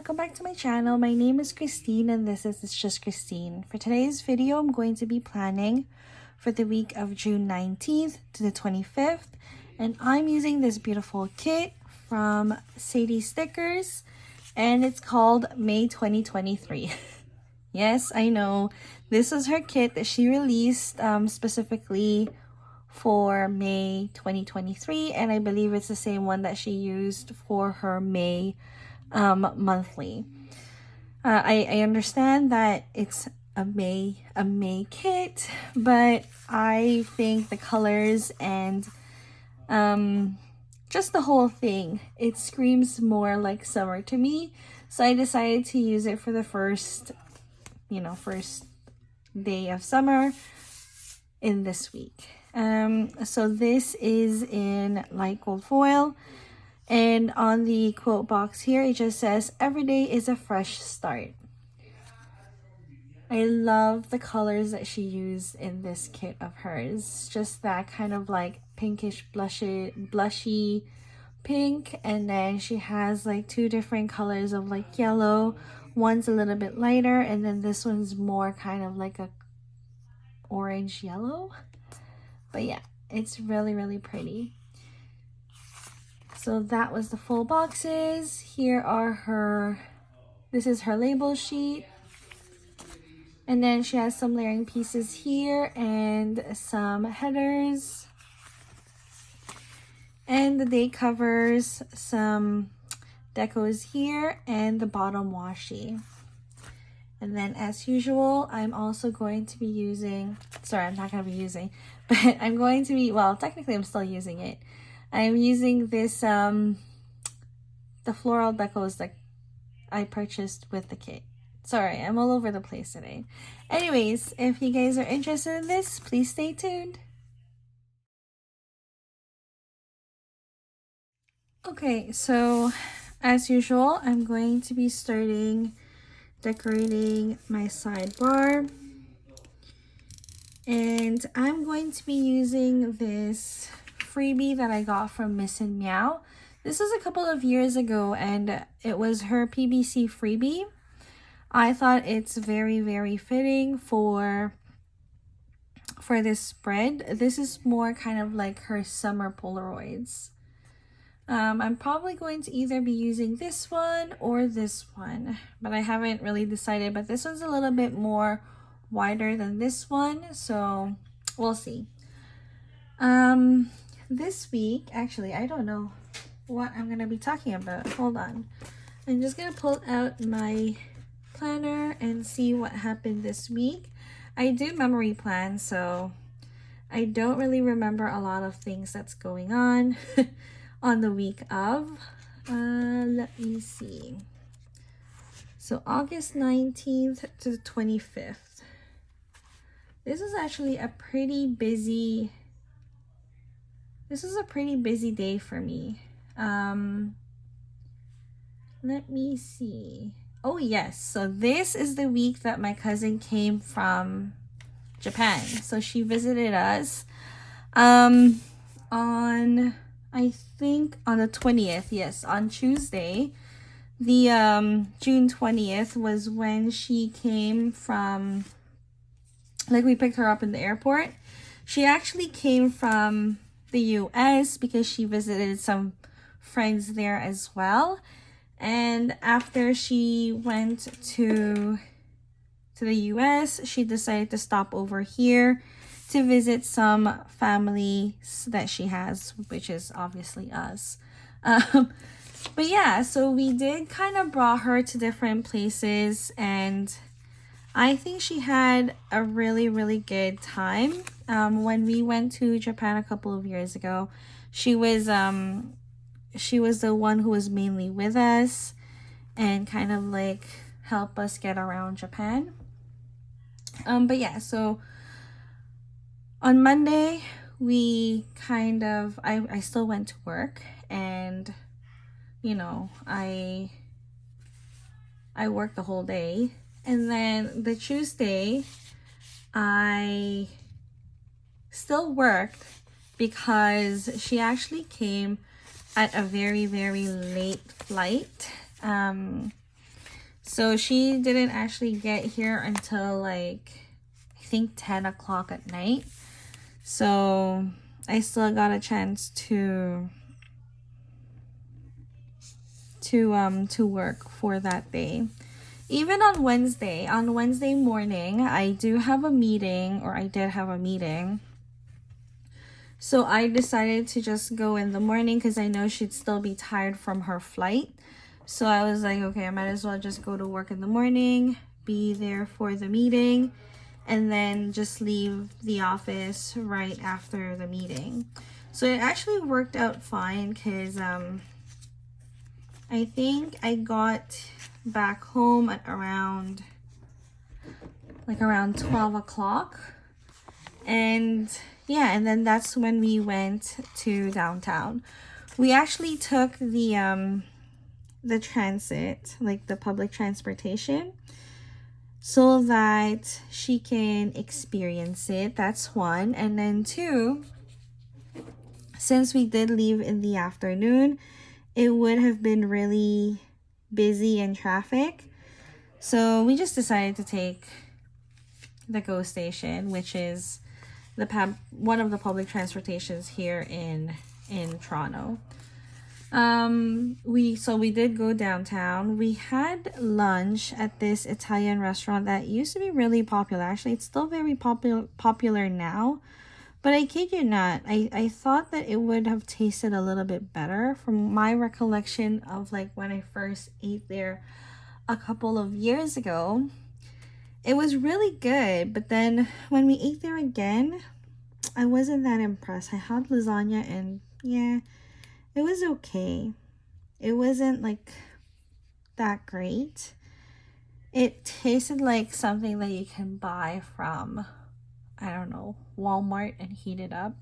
welcome back to my channel. My name is Christine and this is It's Just Christine. For today's video, I'm going to be planning for the week of June 19th to the 25th. And I'm using this beautiful kit from Sadie Stickers and it's called May 2023. Yes, I know. This is her kit that she released specifically for May 2023, and I believe it's the same one that she used for her May monthly. I understand that it's a May kit, but I think the colors and just the whole thing, it screams more like summer to me. So I decided to use it for the first day of summer in this week. So this is in light gold foil, and on the quote box here it just says every day is a fresh start. I love the colors that she used in this kit of hers, just that kind of like pinkish blushy pink, and then she has like two different colors of like yellow. One's a little bit lighter and then this one's more kind of like a orange yellow. But yeah, it's really pretty. So that was the full boxes. Here are this is her label sheet. And then she has some layering pieces here and some headers. And the date covers, some decos here, and the bottom washi. And then as usual, I'm also going to be using, sorry, I'm not going to be using, but I'm going to be, well, technically I'm still using it. I'm using this, the floral decos that I purchased with the kit. Sorry, I'm all over the place today. Anyways, if you guys are interested in this, please stay tuned. Okay, so as usual, I'm going to be starting decorating my sidebar, and I'm going to be using this freebie that I got from Miss and Meow. This was a couple of years ago and it was her PBC freebie. I thought it's very fitting for this spread. This is more kind of like her summer Polaroids. I'm probably going to either be using this one or this one, but I haven't really decided. But this one's a little bit more wider than this one, so we'll see. This week, actually, I don't know what I'm gonna be talking about. Hold on. I'm just gonna pull out my planner and see what happened this week. I do memory plan, so I don't really remember a lot of things that's going on on the week of. Let me see. So August 19th to the 25th. This is actually a pretty busy, day for me. Let me see. Oh yes, so this is the week that my cousin came from Japan. So she visited us on, I think on the 20th, yes, on Tuesday. The June 20th was when she came from, like, we picked her up in the airport. She actually came from the US because she visited some friends there as well. And after she went to the US, she decided to stop over here to visit some families that she has, which is obviously us. But yeah, so we did kind of brought her to different places, and I think she had a really good time. When we went to Japan a couple of years ago, she was the one who was mainly with us and kind of like help us get around Japan. But yeah, so on Monday we kind of, I still went to work, and you know, I worked the whole day. And then the Tuesday I still worked because she actually came at a very late flight. So she didn't actually get here until like, I think 10 o'clock at night. So I still got a chance to work for that day. Even on Wednesday morning, I do have a meeting, or I did have a meeting. So I decided to just go in the morning because I know she'd still be tired from her flight. So I was like, okay, I might as well just go to work in the morning, be there for the meeting, and then just leave the office right after the meeting. So it actually worked out fine because I think I got back home at around 12 o'clock. And yeah, and then that's when we went to downtown. We actually took the transit, like the public transportation, so that she can experience it. That's one. And then two, since we did leave in the afternoon, it would have been really busy in traffic. So we just decided to take the GO station, which is one of the public transportations here in Toronto. We did go downtown. We had lunch at this Italian restaurant that used to be really popular. Actually, it's still very popular now. But I kid you not, I thought that it would have tasted a little bit better from my recollection of like when I first ate there a couple of years ago. It was really good, but then when we ate there again, I wasn't that impressed. I had lasagna and yeah, it was okay. It wasn't like that great. It tasted like something that you can buy from, I don't know, Walmart and heat it up.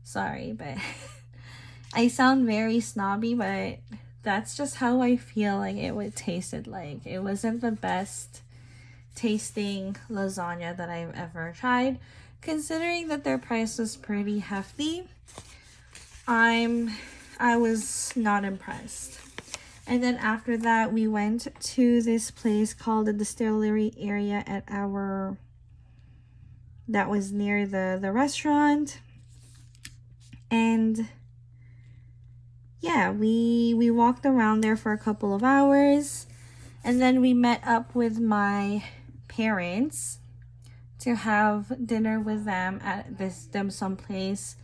Sorry, but I sound very snobby, but that's just how I feel like it would tasted like. It wasn't the best tasting lasagna that I've ever tried, considering that their price was pretty hefty. I was not impressed. And then after that, we went to this place called the distillery area that was near the restaurant. And yeah, we walked around there for a couple of hours, and then we met up with my parents to have dinner with them at this dim sum place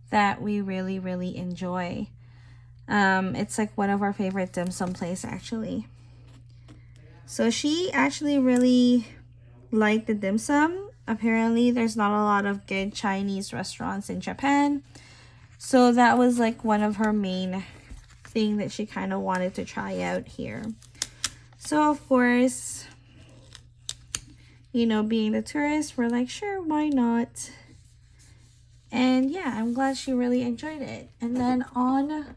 that we really, really enjoy. It's like one of our favorite dim sum place, actually. So she actually really liked the dim sum. Apparently, there's not a lot of good Chinese restaurants in Japan. So that was like one of her main thing that she kind of wanted to try out here. So of course, you know, being the tourist, we're like, sure, why not? And yeah, I'm glad she really enjoyed it. And then on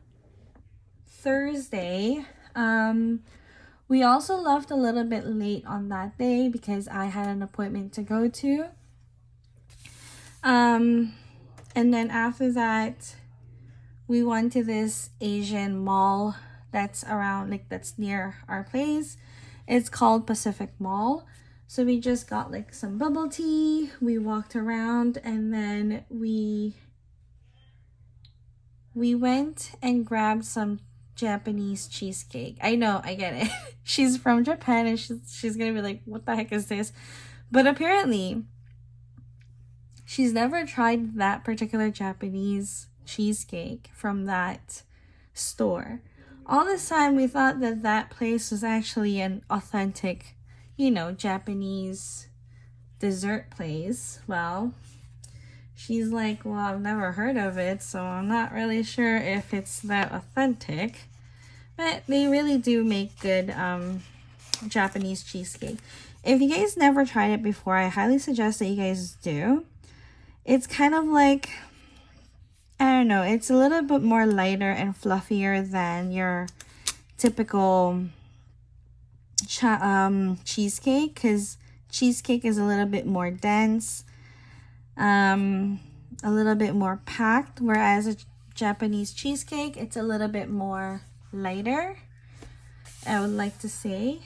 Thursday, we also left a little bit late on that day because I had an appointment to go to. And then after that, we went to this Asian mall that's around, like that's near our place. It's called Pacific Mall. So we just got like some bubble tea, we walked around, and then we went and grabbed some Japanese cheesecake. I know, I get it. She's from Japan and she's gonna be like, what the heck is this? But apparently, she's never tried that particular Japanese cheesecake from that store. All this time, we thought that that place was actually an authentic, you know, Japanese dessert place. Well, she's like, well, I've never heard of it, so I'm not really sure if it's that authentic. But they really do make good Japanese cheesecake. If you guys never tried it before, I highly suggest that you guys do. It's kind of like, I don't know, it's a little bit more lighter and fluffier than your typical cheesecake, because cheesecake is a little bit more dense, a little bit more packed, whereas a Japanese cheesecake, it's a little bit more lighter, I would like to say.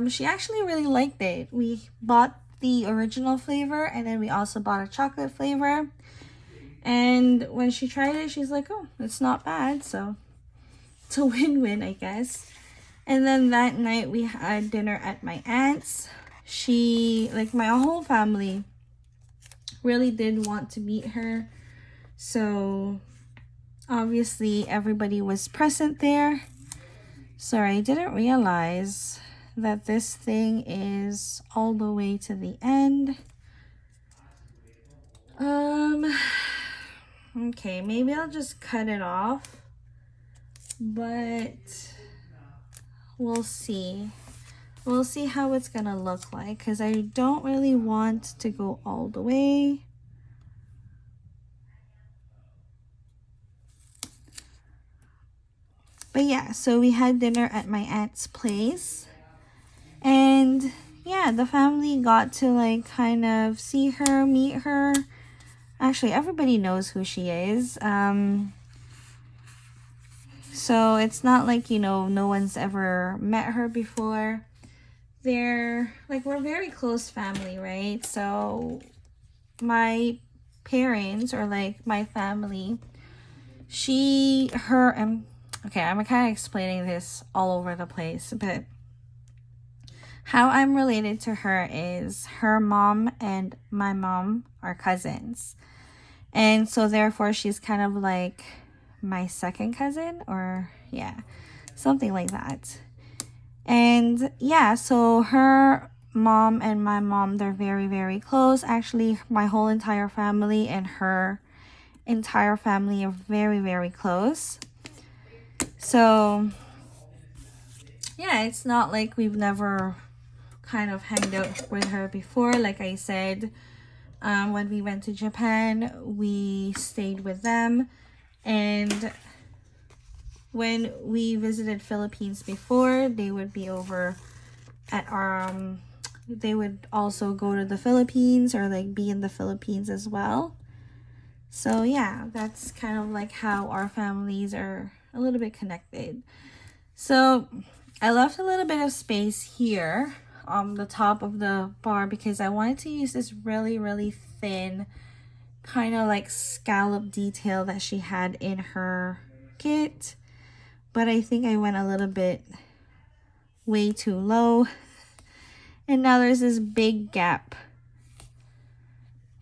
She actually really liked it. We bought the original flavor and then we also bought a chocolate flavor. And when she tried it, she's like, oh, it's not bad. So it's a win-win, I guess. And then that night we had dinner at my aunt's. She, like my whole family, really did want to meet her. So obviously everybody was present there. Sorry, I didn't realize that this thing is all the way to the end. Okay, maybe I'll just cut it off, but we'll see. We'll see how it's gonna look like, because I don't really want to go all the way. But yeah, so we had dinner at my aunt's place. And yeah, the family got to like kind of see her, meet her. Actually, everybody knows who she is. So it's not like, you know, no one's ever met her before. We're very close family, right? So my parents, or like my family, okay, I'm kind of explaining this all over the place, but how I'm related to her is her mom and my mom are cousins. And so therefore she's kind of like my second cousin, or yeah, something like that. And yeah, so her mom and my mom, they're very, very close. Actually, my whole entire family and her entire family are very, very close. So yeah, it's not like we've never kind of hanged out with her before. Like I said, when we went to Japan, we stayed with them. And when we visited Philippines before, they would be over at our they would also go to the Philippines, or like be in the Philippines as well. So yeah, that's kind of like how our families are a little bit connected. So I left a little bit of space here on the top of the bar because I wanted to use this really, really thin kind of like scallop detail that she had in her kit. But I think I went a little bit way too low. And now there's this big gap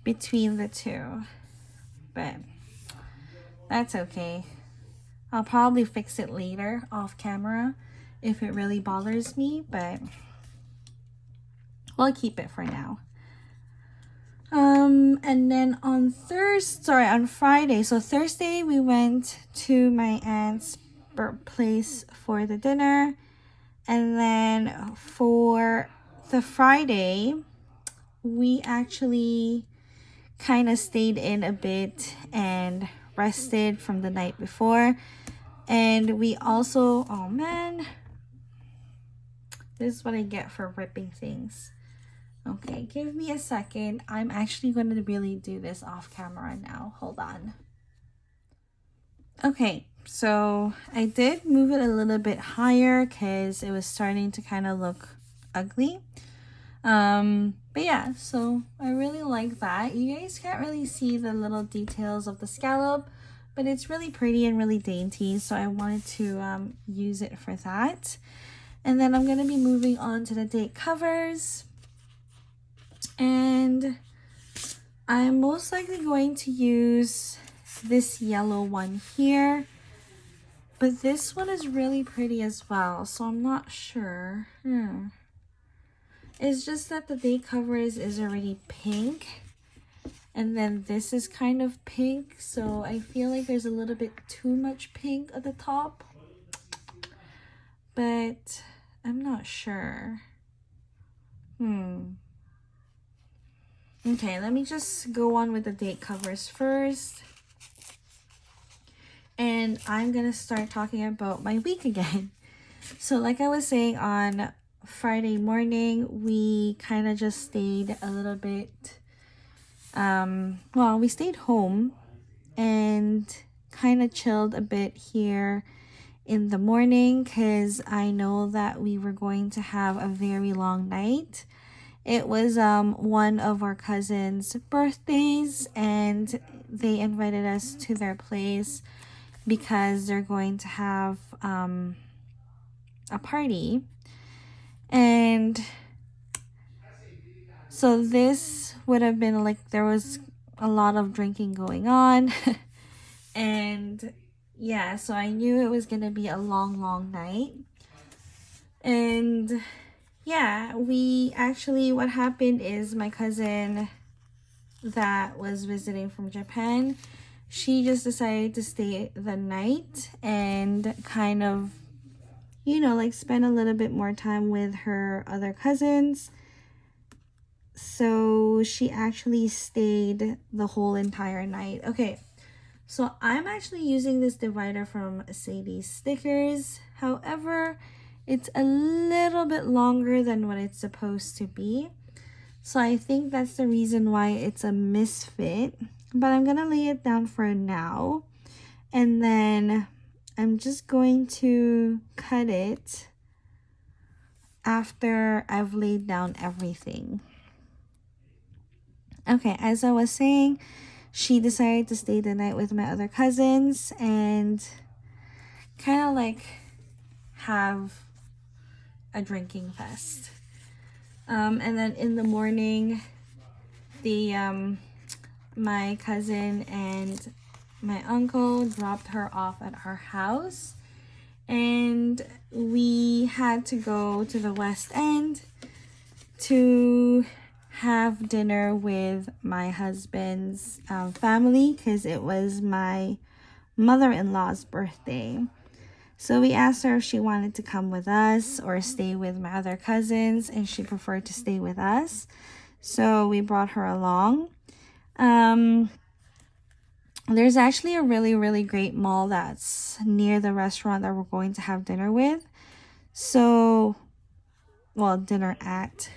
between the two. But that's okay. I'll probably fix it later off camera if it really bothers me, but we'll keep it for now. And then on Friday, so Thursday we went to my aunt's place for the dinner. And then for the Friday, we actually kind of stayed in a bit and rested from the night before. And we also, oh man, this is what I get for ripping things. Okay, give me a second. I'm actually going to really do this off camera now. Hold on. Okay, so I did move it a little bit higher because it was starting to kind of look ugly. But yeah, so I really like that. You guys can't really see the little details of the scallop, but it's really pretty and really dainty. So I wanted to use it for that. And then I'm going to be moving on to the date covers. And I'm most likely going to use this yellow one here. But this one is really pretty as well. So I'm not sure. It's just that the date covers is already pink. And then this is kind of pink. So I feel like there's a little bit too much pink at the top. But I'm not sure. Okay, let me just go on with the date covers first. And I'm going to start talking about my week again. So like I was saying, on Friday morning, we kind of just stayed a little bit. Well, we stayed home and kind of chilled a bit here in the morning because I know that we were going to have a very long night. It was one of our cousins' birthdays, and they invited us to their place because they're going to have a party. And so this would have been like there was a lot of drinking going on. And yeah, so I knew it was gonna be a long night. And yeah, what happened is my cousin that was visiting from Japan, she just decided to stay the night and kind of, like spend a little bit more time with her other cousins. So she actually stayed the whole entire night. Okay, so I'm actually using this divider from Sadie Stickers. However, it's a little bit longer than what it's supposed to be. So I think that's the reason why it's a misfit. But I'm going to lay it down for now. And then I'm just going to cut it after I've laid down everything. Okay, as I was saying, she decided to stay the night with my other cousins and kind of like have a drinking fest. And then in the morning, my cousin and my uncle dropped her off at our house, and we had to go to the West End to have dinner with my husband's family because it was my mother-in-law's birthday. So we asked her if she wanted to come with us or stay with my other cousins, and she preferred to stay with us. So we brought her along. There's actually a really great mall that's near the restaurant that we're going to have dinner with. Dinner at.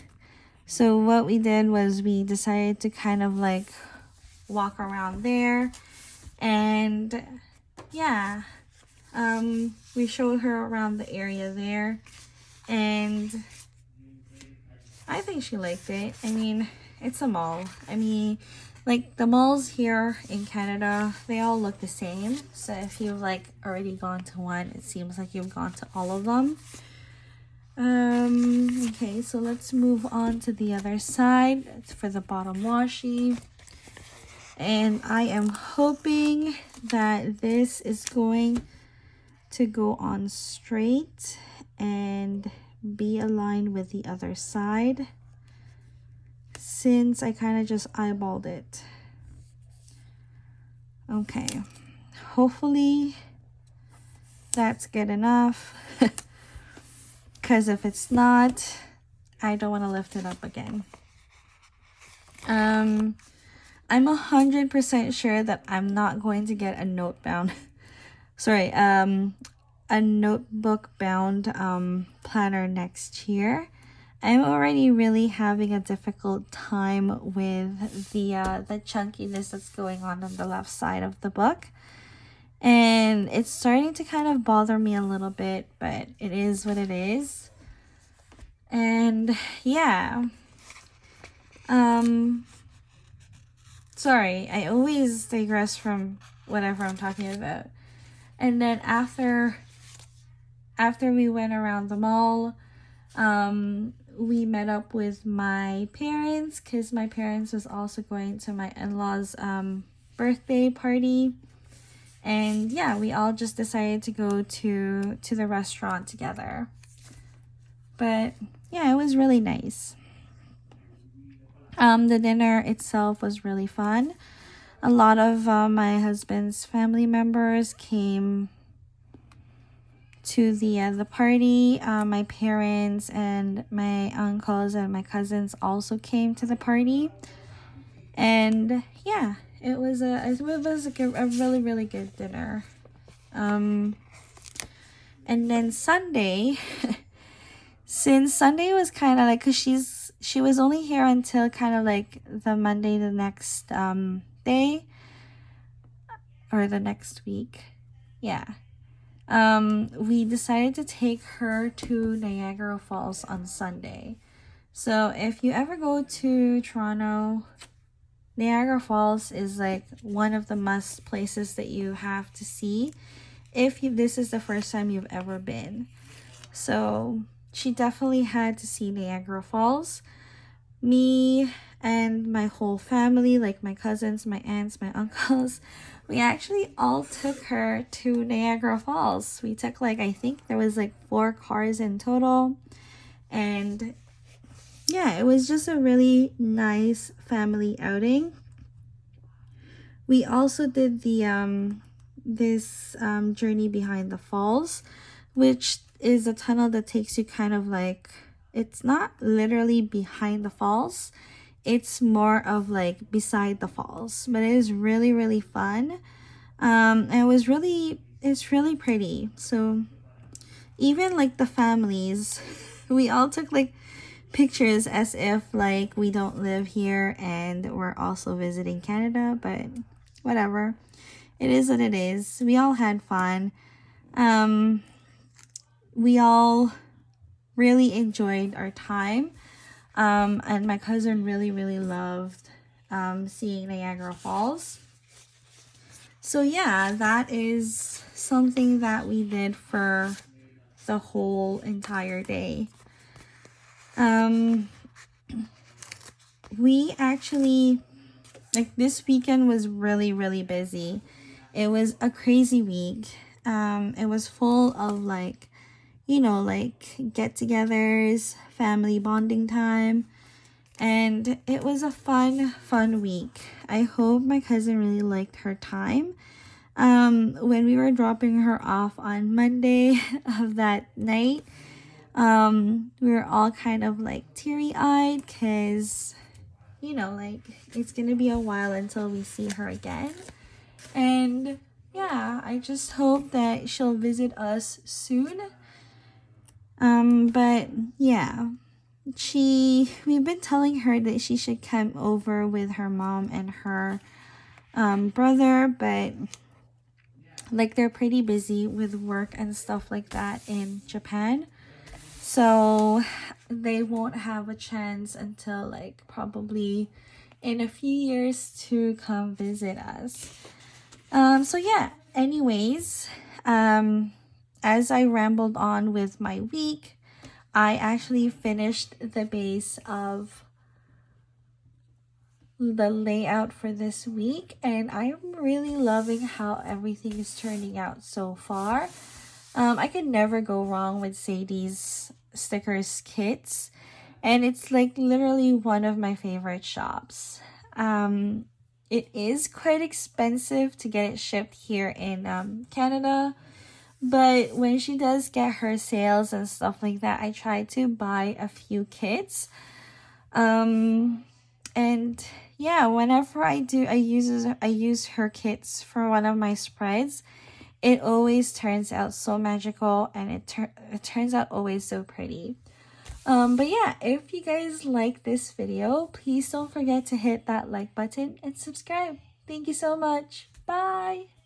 So what we did was we decided to kind of like walk around there, and yeah, we showed her around the area there, and I think she liked it. I mean, it's a mall. I mean, like the malls here in Canada, they all look the same. So if you've like already gone to one, it seems like you've gone to all of them. Okay, so let's move on to the other side. It's for the bottom washi. And I am hoping that this is going to go on straight and be aligned with the other side, since I kind of just eyeballed it. Okay, hopefully that's good enough. Because if it's not, I don't want to lift it up again. I'm 100% sure that I'm not going to get a note bound a notebook bound planner next year. I'm already really having a difficult time with the chunkiness that's going on the left side of the book. And it's starting to kind of bother me a little bit, but it is what it is. And yeah. Sorry, I always digress from whatever I'm talking about. And then after we went around the mall, we met up with my parents because my parents was also going to my in-laws' birthday party. And yeah, we all just decided to go to the restaurant together. But yeah, it was really nice. The dinner itself was really fun. A lot of my husband's family members came to the party. My parents and my uncles and my cousins also came to the party. And yeah, it was a really good dinner. And then Sunday, since Sunday was kind of like, because she was only here until kind of like the Monday the next day, or the next week. Yeah. we decided to take her to Niagara Falls on Sunday. So if you ever go to Toronto, Niagara Falls is like one of the must places that you have to see if this is the first time you've ever been. So she definitely had to see Niagara Falls. Me and my whole family, like my cousins, my aunts, my uncles, we actually all took her to Niagara Falls. We took like, I think there was like 4 cars in total. And yeah, it was just a really nice family outing. We also did the this journey behind the falls, which is a tunnel that takes you kind of like, it's not literally behind the falls, it's more of like beside the falls, but it is really, really fun. And it's really pretty. So even like the families, we all took like pictures as if like we don't live here and we're also visiting Canada, but whatever, it is what it is. We all had fun. We all really enjoyed our time, and my cousin really, really loved seeing Niagara Falls. So yeah, that is something that we did for the whole entire day. We actually, like, this weekend was really, really busy. It was a crazy week. It was full of like, you know, like get-togethers, family bonding time, and it was a fun week. I hope my cousin really liked her time. When we were dropping her off on Monday of that night, we were all kind of like teary-eyed because, you know, like it's gonna be a while until we see her again. And yeah, I just hope that she'll visit us soon. But yeah, we've been telling her that she should come over with her mom and her brother, but like they're pretty busy with work and stuff like that in Japan, so they won't have a chance until like probably in a few years to come visit us. So yeah, anyways, as I rambled on with my week, I actually finished the base of the layout for this week, and I'm really loving how everything is turning out so far. I could never go wrong with Sadie's stickers kits, and it's like literally one of my favorite shops. It is quite expensive to get it shipped here in Canada, but when she does get her sales and stuff like that, I try to buy a few kits. And yeah, whenever I do, I use her kits for one of my spreads. It always turns out so magical, and it turns out always so pretty. But yeah, if you guys like this video, please don't forget to hit that like button and subscribe. Thank you so much. Bye!